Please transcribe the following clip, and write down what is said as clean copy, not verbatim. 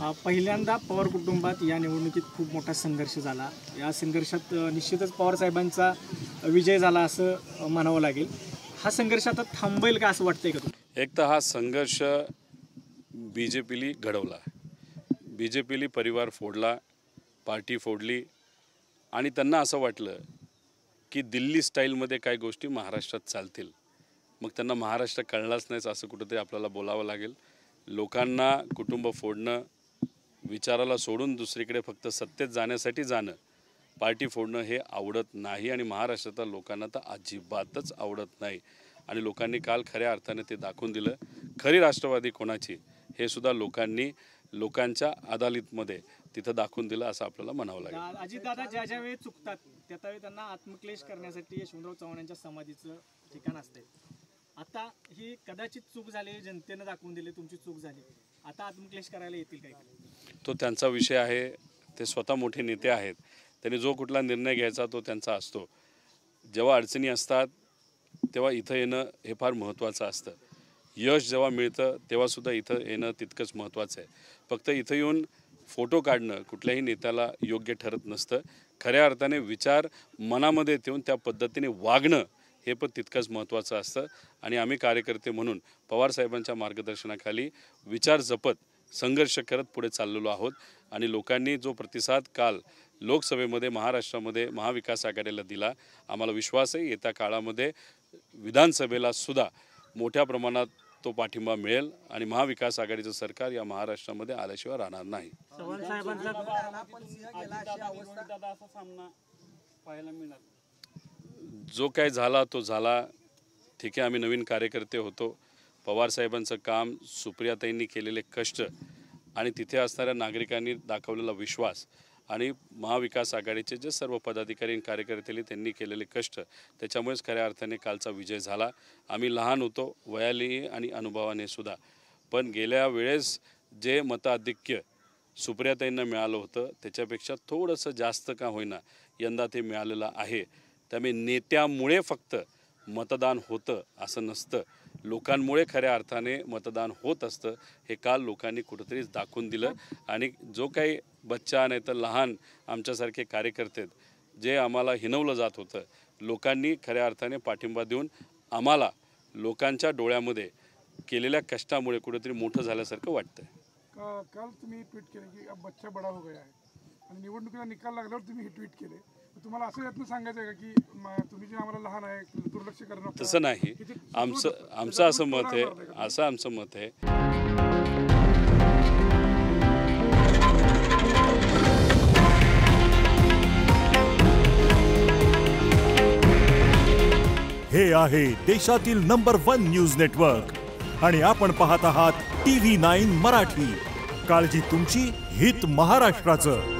पहिल्यांदा पवार कुटुंबात या निवडणुकीत खूप मोठा संघर्ष झाला। या संघर्षात निश्चितच पवार साहेबांचा विजय झाला असं म्हणावं लागेल। हा संघर्ष आता थांबेल का असं वाटतंय का तुम्हाला? एक तर हा संघर्ष बीजेपीली घडवला, बीजेपीली परिवार फोडला, पार्टी फोडली आणि त्यांना असं वाटलं की दिल्ली स्टाईलमध्ये काही गोष्टी महाराष्ट्रात चालतील। मग त्यांना महाराष्ट्र कळलाच नाही असं कुठंतरी आपल्याला बोलावं लागेल। लोकांना कुटुंब फोडणं, विचाराला सोडून दुसरीकडे फक्त सत्तेत जाण्यासाठी जाणं, पार्टी फोडणं हे आवडत नाही आणि महाराष्ट्रातल्या लोकांना तर अजिबातच आवडत नाही। आणि लोकांनी काल खऱ्या अर्थाने ते दाखवून दिलं। खरी राष्ट्रवादी कोणाची हे सुद्धा लोकांनी लोकांच्या अदालतमध्ये तिथं दाखवून दिलं असं आपल्याला म्हणावं लागेल। अजितदादा ज्या ज्या वेळी चुकतात त्यावेळी त्यांना आत्मक्लेश करण्यासाठी यशवंतराव चव्हाणांच्या समाधीचं ठिकाण असते। आता ही कदाचित चूक झाली, जनतेने दाखवून दिली तुमची चूक झाली, आता आत्मक्लेश करायला येतील काय? तो त्यांचा विषय आहे, ते स्वतः मोठे नेते आहेत, त्यांनी जो कुठला निर्णय घ्यायचा तो त्यांचा असतो। जेव्हा अडचणी असतात तेव्हा इथं येणं हे फार महत्त्वाचं असतं। यश जेव्हा मिळतं तेव्हासुद्धा इथं येणं तितकंच महत्त्वाचं आहे। फक्त इथं येऊन फोटो काढणं कुठल्याही नेत्याला योग्य ठरत नसतं। खऱ्या अर्थाने विचार मनामध्ये ठेवून त्या पद्धतीने वागणं हे पण तितकंच महत्त्वाचं असतं। आणि आम्ही कार्यकर्ते म्हणून पवारसाहेबांच्या मार्गदर्शनाखाली विचार जपत संघर्ष करत पुढे चाललेलो आहोत। आणि लोकांनी जो प्रतिसाद काल लोकसभेमध्ये महाराष्ट्रामध्ये महाविकास आघाडीला दिला, आम्हाला विश्वास आहे येत्या काळामध्ये विधानसभेला सुद्धा मोठ्या प्रमाणात तो पाठिंबा मिळेल आणि महाविकास आघाडीचं सरकार या महाराष्ट्रामध्ये आल्याशिवाय राहणार नाही। जो काही झाला तो झाला, ठीक आहे। आम्ही नवीन कार्यकर्ते होतो। पवारसाहेबांचं काम, सुप्रियाताईंनी केलेले कष्ट आणि तिथे असणाऱ्या नागरिकांनी दाखवलेला विश्वास आणि महाविकास आघाडीचे जे सर्व पदाधिकारी आणि कार्यकर्ते त्यांनी केलेले कष्ट, त्याच्यामुळेच खऱ्या अर्थाने कालचा विजय झाला। आम्ही लहान होतो वयाने आणि अनुभवाने सुद्धा, पण गेल्या वेळेस जे मताधिक्य सुप्रियाताईंना मिळालं होतं त्याच्यापेक्षा थोडंसं जास्त का होईना यंदा ते मिळालेलं आहे। त्यामुळे नेत्यामुळे फक्त मतदान होतं असं नसतं, लोकांमुळे खऱ्या अर्थाने मतदान होत असतं हे काल लोकांनी कुठेतरी दाखवून दिलं। आणि जो काही बच्चा नाही तर लहान आमच्यासारखे कार्यकर्ते जे आम्हाला हिणवलं जात होतं, लोकांनी खऱ्या अर्थाने पाठिंबा देऊन आम्हाला लोकांच्या डोळ्यामध्ये केलेल्या कष्टामुळे कुठेतरी मोठं झाल्यासारखं वाटतंय। काल तुम्ही ट्वीट केले की अब बच्चा बडा हो गया है आणि निवडणुकीचा निकाल लागल्यावर तुम्ही हे ट्वीट केले, तुम्हाला असं यातनं सांगायचं आहे का की तुम्ही जे आम्हाला लहान आहे दुर्लक्ष करणं? तसं नाही, आमचं असं मत आहे, असं आमचं मत आहे। हे आहे देशातील नंबर 1 न्यूज नेटवर्क आणि आपण पाहत आहात TV9 मराठी। काळजी तुमची, हित महाराष्ट्राचं।